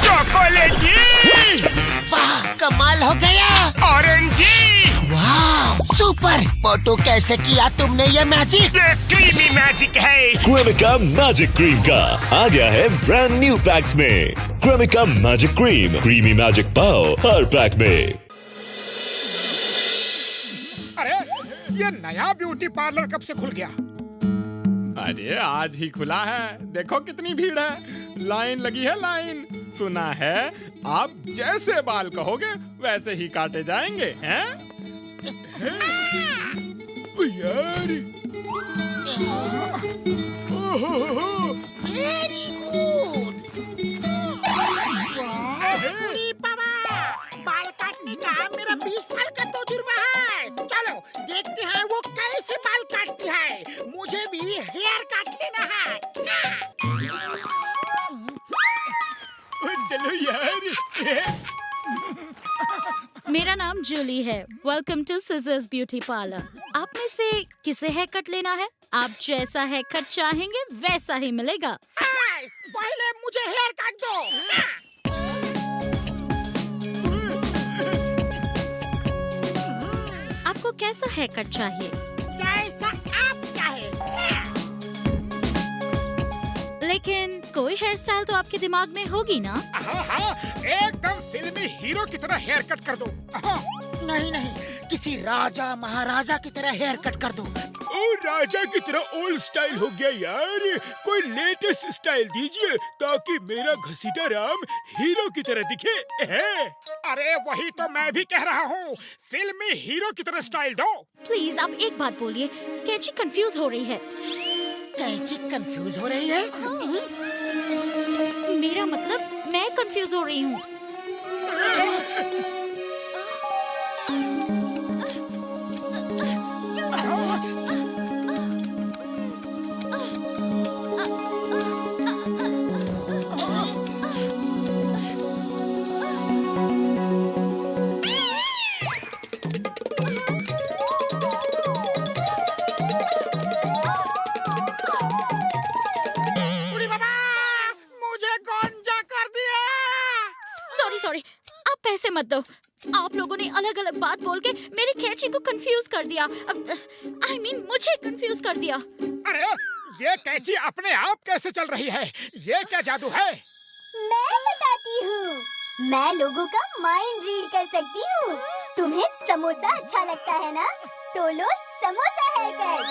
चॉकलेटी! वाह, कमाल हो गया। ऑरेंजी! वाह, सुपर। मोटू, कैसे किया तुमने ये मैजिक? ये क्रीमी मैजिक है। क्रेमिका मैजिक क्रीम का आ गया है ब्रांड न्यू पैक्स में। Cremica magic cream, creamy magic pav हर पैक में। अरे, ये नया ब्यूटी पार्लर कब से खुल गया? अरे आज ही खुला है, देखो कितनी भीड़ है, लाइन लगी है लाइन। सुना है आप जैसे बाल कहोगे वैसे ही काटे जाएंगे, हैं? यार, वेरी गुड। बाल काटने का मेरा 20 साल का तजुर्बा है। चलो देखते हैं वो कैसे बाल काटती है। मुझे भी हेयर काट लेना है। चलो यार। मेरा नाम जूली है। Welcome to scissors beauty parlour. आप में से किसे हेयर कट लेना है? आप जैसा हेयर कट चाहेंगे वैसा ही मिलेगा। पहले मुझे हेयर काट दो। आपको कैसा हेयर कट चाहिए? जैसा आप चाहे। लेकिन कोई हेयर स्टाइल तो आपके दिमाग में होगी ना? हाँ, एकदम फिल्मी हीरो की तरह हेयर कट कर दो। नहीं नहीं, किसी राजा महाराजा की तरह हेयर कट कर दो। और राजा की तरह ओल्ड स्टाइल हो गया यार। कोई लेटेस्ट स्टाइल दीजिए ताकि मेरा घसीटा राम हीरो की तरह दिखे। अरे वही तो मैं भी कह रहा हूँ, फिल्मी हीरो की तरह स्टाइल दो। प्लीज आप एक बात बोलिए, कैची कंफ्यूज हो रही है। कैची कंफ्यूज हो रही है? मेरा मतलब मैं कंफ्यूज हो रही हूँ। सॉरी, आप पैसे मत दो। आप लोगों ने अलग अलग बात बोल के मेरी कैची को कंफ्यूज कर दिया। I mean, मुझे कंफ्यूज कर दिया। अरे ये कैची अपने आप कैसे चल रही है? ये क्या जादू है? मैं बताती हूँ। मैं लोगों का माइंड रीड कर सकती हूँ। तुम्हें समोसा अच्छा लगता है ना? तो लो समोसा है कर।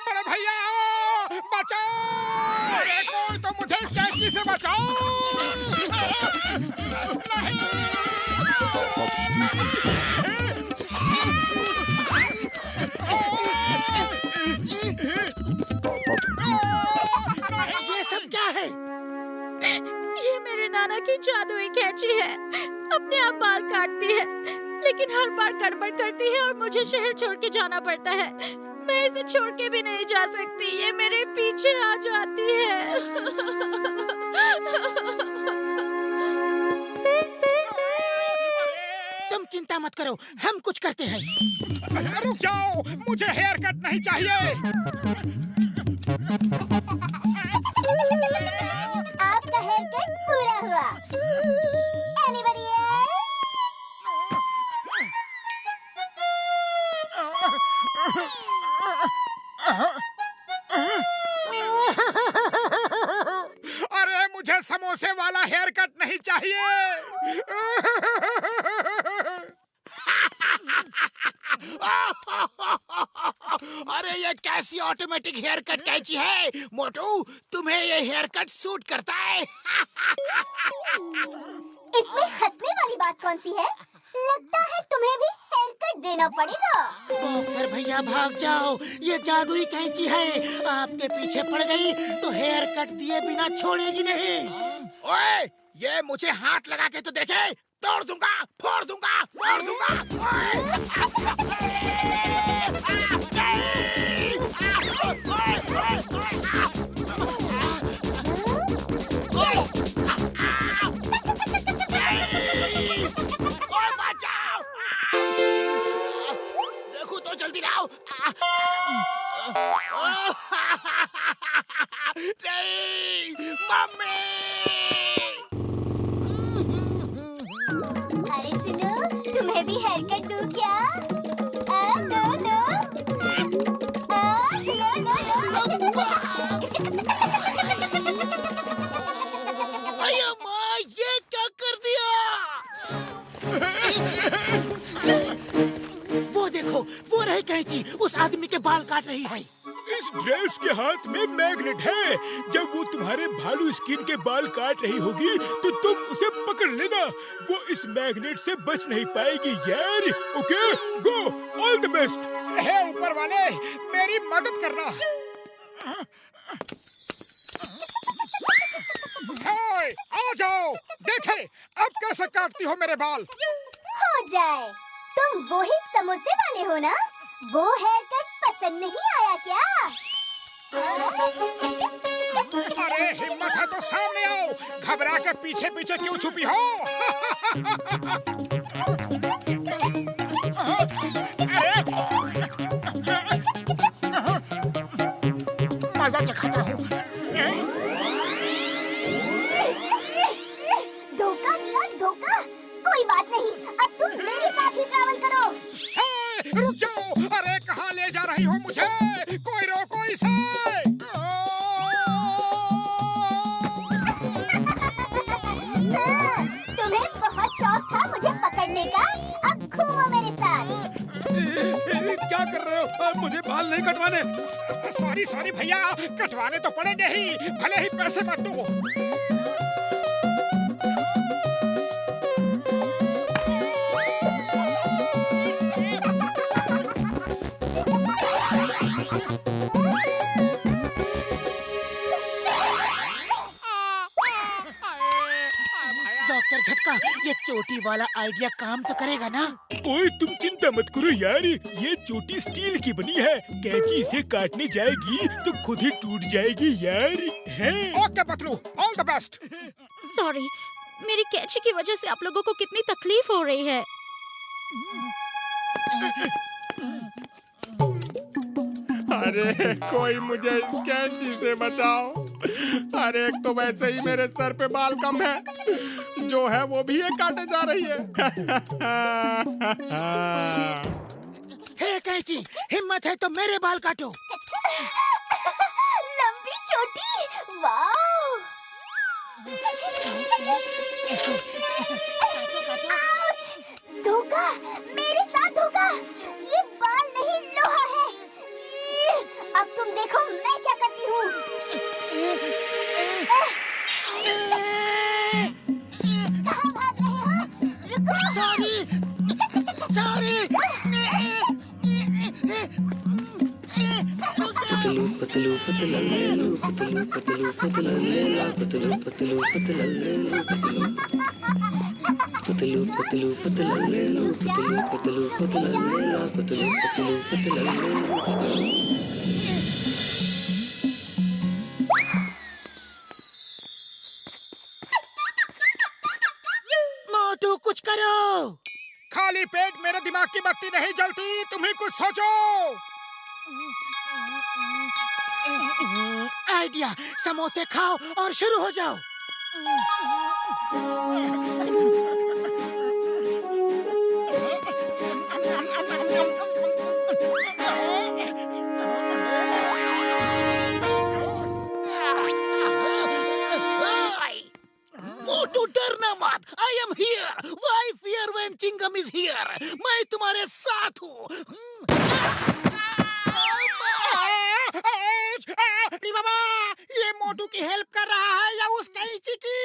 बड़े भैया बचाओ! अरे कोई तो मुझे इस कैची से बचाओ! ये सब क्या है? ये मेरे नाना की जादुई कैची है। अपने आप बाल काटती है, लेकिन हर बार गड़बड़ करती है और मुझे शहर छोड़ के जाना पड़ता है। मैं इसे छोड़ के भी नहीं जा सकती, ये मेरे पीछे आ जाती है। तुम चिंता मत करो, हम कुछ करते हैं। रुक जाओ, मुझे हेयर कट नहीं चाहिए। आपका हेयर कट पूरा हुआ। Anybody else? अरे मुझे समोसे वाला हेयर कट नहीं चाहिए। अरे ये कैसी ऑटोमेटिक हेयर कट कैची है? मोटू, तुम्हें ये हेयर कट सूट करता है? इसमें हंसने वाली बात कौन सी है? लगता है तुम्हें भी हेयर कट देना पड़ेगा। बॉक्सर भैया भाग जाओ, ये जादुई कैंची है। आपके पीछे पड़ गई तो हेयर कट दिए बिना छोड़ेगी नहीं। ओए, ये मुझे हाथ लगा के तो देखे, तोड़ दूंगा, फोड़ दूंगा, फोड़ दूंगा। देखो तो जल्दी लाओ। नहीं, मम्मी। अरे सुनो, तुम्हें भी हेयर कट दूं क्या? लो लो। अरे माँ, ये क्या कर दिया? वो देखो, वो रही कैंची, उस आदमी के बाल काट रही है। इस ड्रेस के हाथ में मैग्नेट है। जब वो तुम्हारे भालू स्किन के बाल काट रही होगी तो तुम उसे पकड़ लेना। वो इस मैग्नेट से बच नहीं पाएगी यार। Okay, go, all the best. Hey ऊपर वाले, मेरी मदद करना। हे, आ जाओ, देखे अब कैसे काटती हो मेरे बाल। हो जाए। तुम वो ही समोसे वाले हो ना? वो हेयर कट पसंद नहीं आया क्या? अरे हिम्मत है तो सामने आओ, घबरा के पीछे पीछे क्यों छुपी हो? मजा चखाता हूँ। धोखा दिया, धोखा। कोई बात नहीं, अब तुम मेरे साथ ही ट्रैवल करो। रुक जाओ, अरे कहाँ ले जा रही हो मुझे? कोई रोको इसे। तुम्हें बहुत शौक था मुझे पकड़ने का, अब घूमो मेरे साथ। क्या कर रहे हो? मुझे बाल नहीं कटवाने। सॉरी सॉरी भैया, कटवाने तो पड़ेंगे ही, भले ही पैसे मत दो। डॉक्टर झटका, ये चोटी वाला आइडिया काम तो करेगा ना? ओए तुम चिंता मत करो यार, ये चोटी स्टील की बनी है। कैंची इसे काटने जाएगी तो खुद ही टूट जाएगी यार। हैं? Okay Patlu, all the best. Sorry, मेरी कैंची की वजह से आप लोगों को कितनी तकलीफ हो रही है। अरे कोई मुझे इस कैंची से बचाओ। अरे एक तो वैसे ही मेरे सर पे बाल कम है, जो है वो भी ये काटे जा रही है। हे कैंची, हिम्मत है तो मेरे बाल काटो। लंबी चोटी, वाव! आउच! धोखा, मेरे साथ धोखा। ये बाल नहीं, लोहा है। अब तुम देखो मैं क्या करती हूँ। कहाँ भाग रहे हो? रुको! Sorry, sorry. पतलू पतलू पतला लेलू, पतलू पतलू पतला लेला, पतलू पतलू पतला लेलू, पतलू पतलू पतलू पतला लेलू, पतलू पतलू पतला लेला, पतलू पतलू पतला लेलू, पतलू। मोटू कुछ करो। खाली पेट मेरे दिमाग की बत्ती नहीं जलती, तुम ही कुछ सोचो। आइडिया, समोसे खाओ और शुरू हो जाओ। मोटू डरना मत, I am here. Why fear when Chingam is here? मैं तुम्हारे साथ हूँ। बाबा, ये मोटू की हेल्प कर रहा है या उस कैंची की?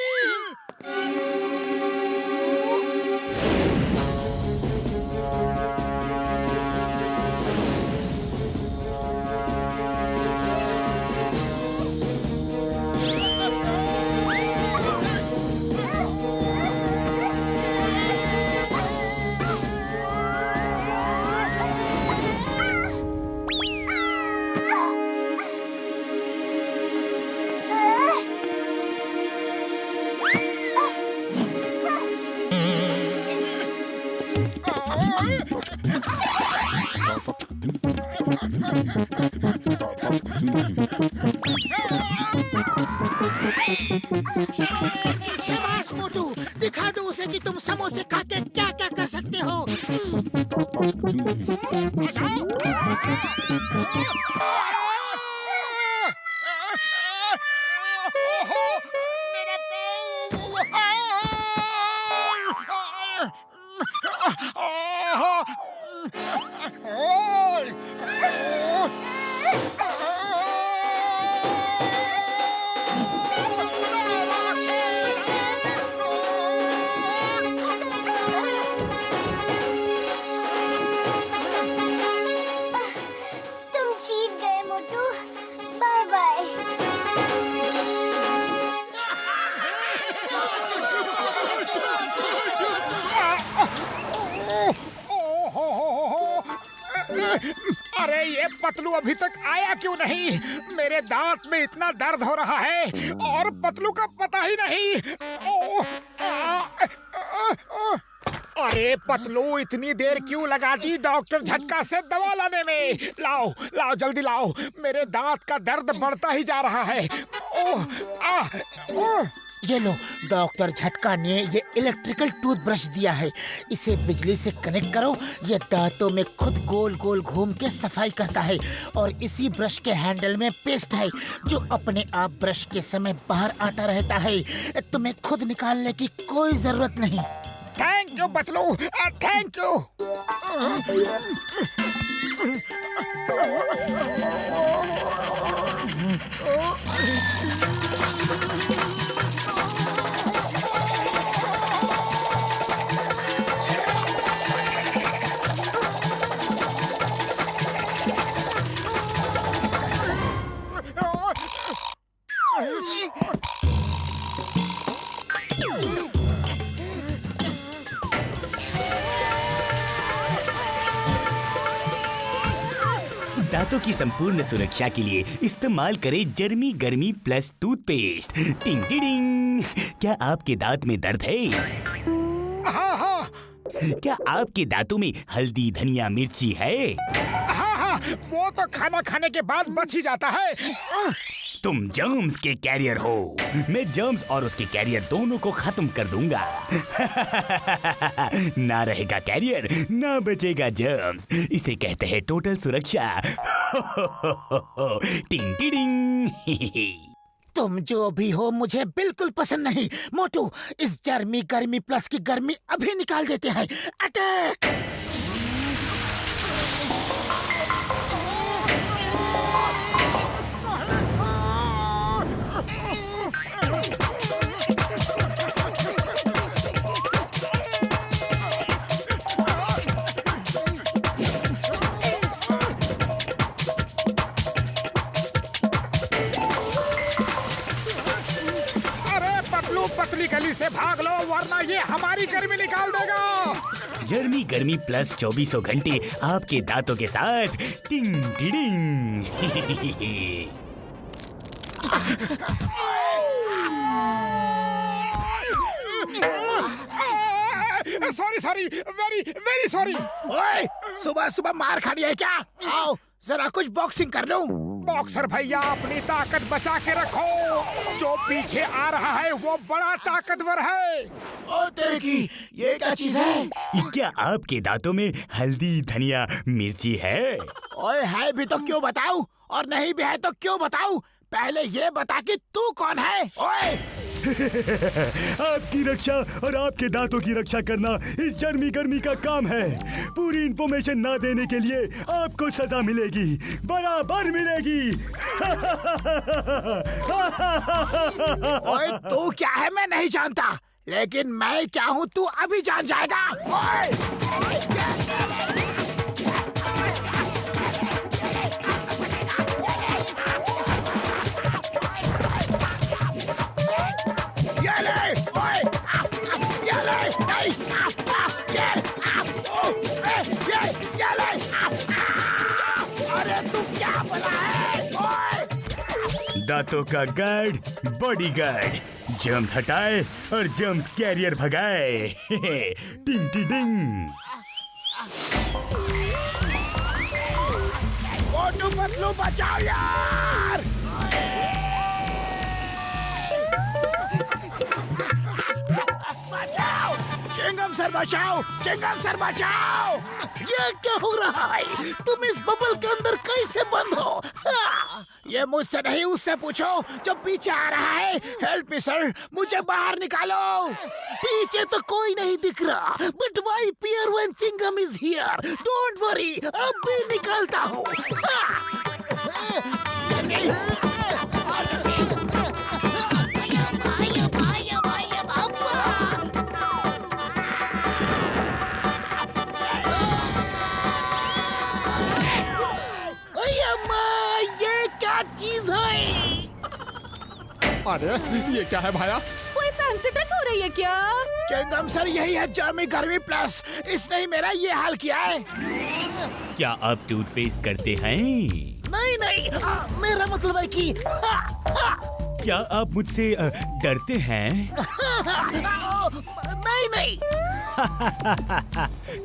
शाबाश मोटू, दिखा दो उसे कि तुम समोसे खा के क्या क्या कर सकते हो। तुम जीत गए मोटू, बाय बाय। अरे ये पतलू अभी तक आया क्यों नहीं? मेरे दांत में इतना दर्द हो रहा है और पतलू का पता ही नहीं। अरे पतलू, इतनी देर क्यों लगा दी डॉक्टर झटका से दवा लाने में? लाओ लाओ जल्दी लाओ, मेरे दांत का दर्द बढ़ता ही जा रहा है। ये लो, डॉक्टर झटका ने ये इलेक्ट्रिकल टूथब्रश दिया है। इसे बिजली से कनेक्ट करो, ये दांतों में खुद गोल गोल घूम के सफाई करता है। और इसी ब्रश के हैंडल में पेस्ट है जो अपने आप ब्रश के समय बाहर आता रहता है। तुम्हें खुद निकालने की कोई जरूरत नहीं। Thank you Patlu, thank you. दांतों की संपूर्ण सुरक्षा के लिए इस्तेमाल करें जर्मी गर्मी प्लस टूथपेस्ट। टिंग टिडिंग। क्या आपके दांत में दर्द है? हाँ हाँ। क्या आपके दांतों में हल्दी धनिया मिर्ची है? हाँ हाँ, वो तो खाना खाने के बाद बच ही जाता है। तुम जर्म्स के कैरियर हो। मैं जर्म्स और उसके कैरियर दोनों को खत्म कर दूंगा। ना रहेगा कैरियर, ना बचेगा जर्म्स। इसे कहते हैं टोटल सुरक्षा। टिंग टिडिंग। तुम जो भी हो मुझे बिल्कुल पसंद नहीं। मोटू, इस जर्मी गर्मी प्लस की गर्मी अभी निकाल देते हैं। अटैक! पतली गली से भाग लो वरना ये हमारी गर्मी निकाल देगा। जर्मी गर्मी प्लस 2400 घंटे आपके दांतों के साथ। टिंग tiding. Sorry sorry, very very sorry. ओए, सुबह सुबह मार खानी है क्या? आओ जरा कुछ बॉक्सिंग कर लो। बॉक्सर भैया, अपनी ताकत बचा के रखो। जो पीछे आ रहा है वो बड़ा ताकतवर है। ओ तेरे की, ये क्या चीज है? क्या आपके दांतों में हल्दी धनिया मिर्ची है? ओए है भी तो क्यों बताऊं, और नहीं भी है तो क्यों बताऊं? पहले ये बता कि तू कौन है? ओए! आपकी रक्षा और आपके दांतों की रक्षा करना इस जर्मी गर्मी का काम है। पूरी इंफॉर्मेशन ना देने के लिए आपको सजा मिलेगी, बराबर मिलेगी। ओए तू क्या है मैं नहीं जानता, लेकिन मैं क्या हूँ तू अभी जान जाएगा। अरे तू क्या बोला है? दांतों का गार्ड बॉडी गार्ड, जर्म्स हटाए और जर्म्स कैरियर भगाए। टिंग टिडिंग। मोटू पतलू बचाओ यार। सर बचाओ, चिंगम सर बचाओ। ये क्या हो रहा है? तुम इस बबल के अंदर कैसे बंद हो? ये मुझसे नहीं, उससे पूछो जो पीछे आ रहा है। हेल्प मी सर, मुझे बाहर निकालो। पीछे तो कोई नहीं दिख रहा, but why peer when Chingam is here? Don't worry, अब भी निकालता हूँ। चीज है। अरे ये क्या है भाया? कोई फैंसी ड्रेस हो रही है क्या? चिंगम सर, यही है जर्मी गर्मी प्लस। इसने ही मेरा ये हाल किया है। क्या आप टूथपेस्ट करते हैं? नहीं नहीं, मेरा मतलब है कि क्या आप मुझसे डरते हैं? नहीं नहीं।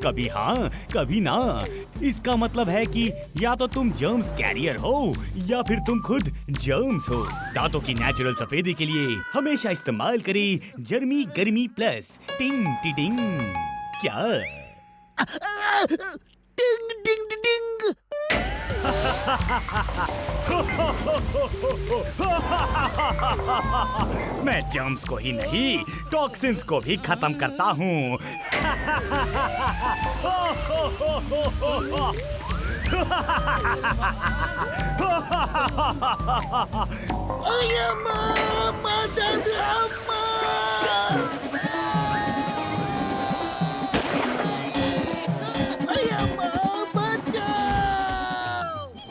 कभी हाँ कभी ना। इसका मतलब है कि या तो तुम जर्म्स कैरियर हो या फिर तुम खुद जर्म्स हो। दांतों की नेचुरल सफेदी के लिए हमेशा इस्तेमाल करें जर्मी गर्मी प्लस। टिंग टिडिंग। क्या टिंग टिंग टिंग। मैं जर्म्स को ही नहीं, टॉक्सिन्स को भी खत्म करता हूँ। मदद अम्मा।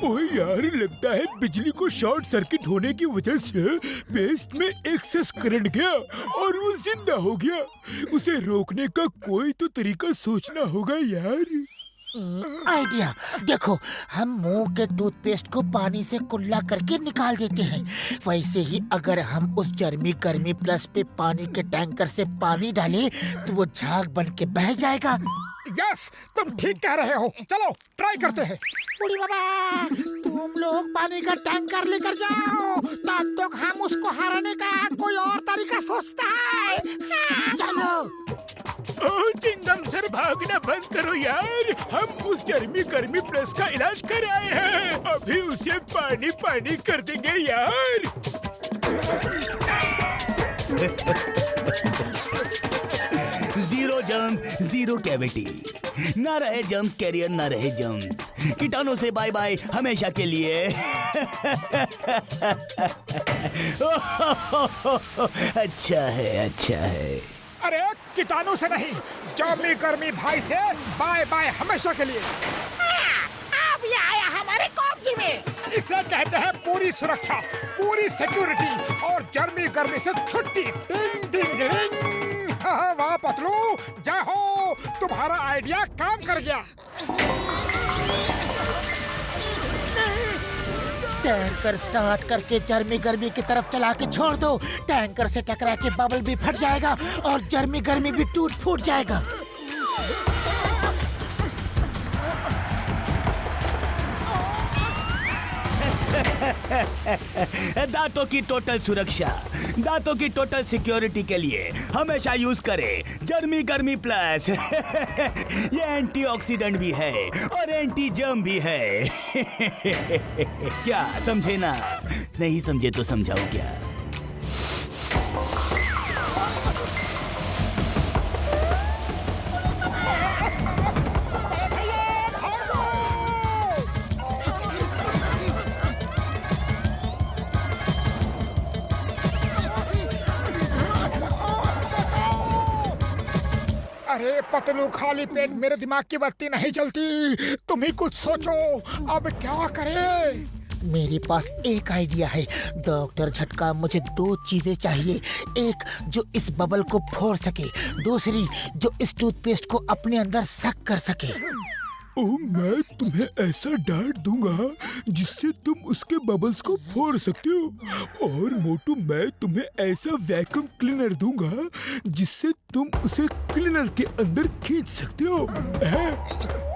ओए यार, लगता है बिजली को शॉर्ट सर्किट होने की वजह से बेस्ट में एक्सेस करंट गया और वो जिंदा हो गया। उसे रोकने का कोई तो तरीका सोचना होगा यार। आइडिया देखो, हम मुंह के टूथपेस्ट को पानी से कुल्ला करके निकाल देते हैं। वैसे ही अगर हम उस जर्मी गर्मी प्लस पे पानी के टैंकर से पानी डालें तो वो झाग बन के बह जाएगा। यस, तुम ठीक कह रहे हो। चलो ट्राई करते हैं। बूढ़ी बाबा, तुम लोग पानी का टैंकर लेकर जाओ, तब तक हम उसको हराने का कोई और तरीका सोचता है। चलो। चिंगम सर, भागना बंद करो यार। हम उस जर्मी गर्मी प्लस का इलाज कर आए हैं। अभी उसे पानी पानी कर देंगे यार। Zero germs, zero cavity. ना रहे जर्म्स कैरियर, ना रहे जर्म्स। कीटाणु से बाय बाय हमेशा के लिए। अच्छा है, अच्छा है। अरे कीटाणु से नहीं, जर्मी गर्मी भाई से बाय बाय हमेशा के लिए। अब ये आया हमारे कब्जे में। इसे कहते हैं पूरी सुरक्षा, पूरी सिक्योरिटी और जर्मी गर्मी से छुट्टी। टिंग टिंग टिंग। वाह पतलू, जय हो, तुम्हारा आइडिया काम कर गया। टैंकर स्टार्ट करके जर्मी गर्मी की तरफ चला के छोड़ दो। टैंकर से टकरा के बबल भी फट जाएगा और जर्मी गर्मी भी टूट फूट जाएगा। दांतों की टोटल सुरक्षा, दांतों की टोटल सिक्योरिटी के लिए हमेशा यूज करें जर्मी गर्मी प्लस। ये एंटीऑक्सीडेंट भी है और एंटी जर्म भी है। क्या समझे ना? नहीं समझे तो समझाओ क्या? अरे पतलू, खाली पेट मेरे दिमाग की बत्ती नहीं चलती। तुम ही कुछ सोचो, अब क्या करें? मेरे पास एक आइडिया है डॉक्टर झटका। मुझे दो चीजें चाहिए, एक जो इस बबल को फोड़ सके, दूसरी जो इस टूथपेस्ट को अपने अंदर सक कर सके। ओह, मैं तुम्हें ऐसा डांट दूंगा जिससे तुम उसके बबल्स को फोड़ सकते हो। और मोटू, मैं तुम्हें ऐसा वैक्यूम क्लीनर दूंगा जिससे तुम उसे क्लीनर के अंदर खींच सकते हो।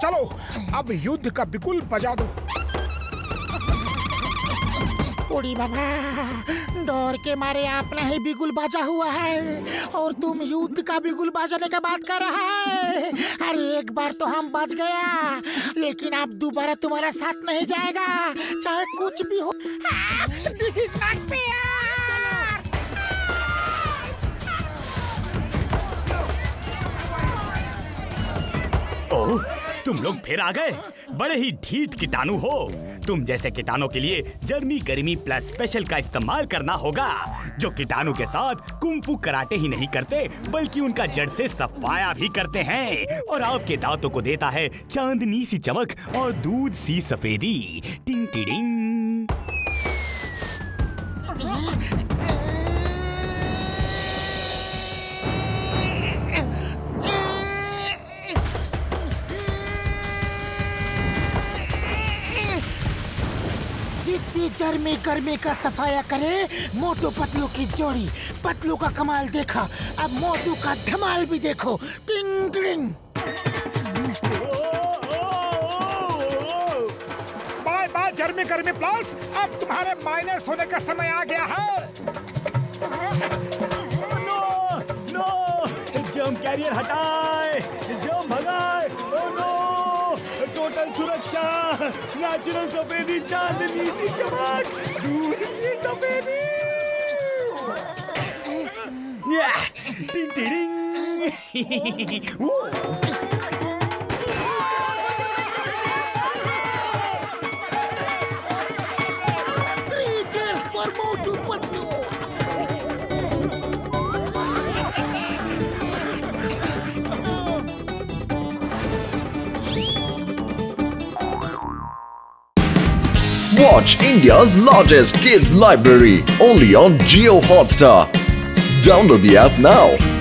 चलो अब युद्ध का बिगुल बजा दो। बूढ़ी बाबा, डर के मारे आपने ही बिगुल बाजा हुआ है और तुम युद्ध का बिगुल बाजाने का बात कर रहा है। अरे एक बार तो हम बच गया, लेकिन अब दोबारा तुम्हारा साथ नहीं जाएगा, चाहे कुछ भी हो। This is not fair. Oh, तुम लोग फिर आ गए। बड़े ही ढीठ कीटाणु हो। तुम जैसे कीटाणु के लिए गर्मी गर्मी प्लस स्पेशल का इस्तेमाल करना होगा, जो कीटाणु के साथ कुंफू कराटे ही नहीं करते बल्कि उनका जड़ से सफाया भी करते हैं और आपके दांतों को देता है चांदनी सी चमक और दूध सी सफेदी। टिंग टिडिंग। जितनी गर्मी गर्मी का सफाया करे मोटू पतलू की जोड़ी। पतलू का कमाल देखा, अब मोटू का धमाल भी देखो। टिंग टिंग। बाय बाय गर्मी गर्मी प्लस, अब तुम्हारे माइनस होने का समय आ गया है। नो नो, जम कैरियर हटाए, जम भगाए। ओह नो, टोटल सुरक्षा, नेचुरल सफेदी, चांदनी सी चमक, दूध सी सफेदी। टिंग tiding. Three cheers for Motu Patlu. Watch India's largest kids library only on Jio Hotstar. Download the app now.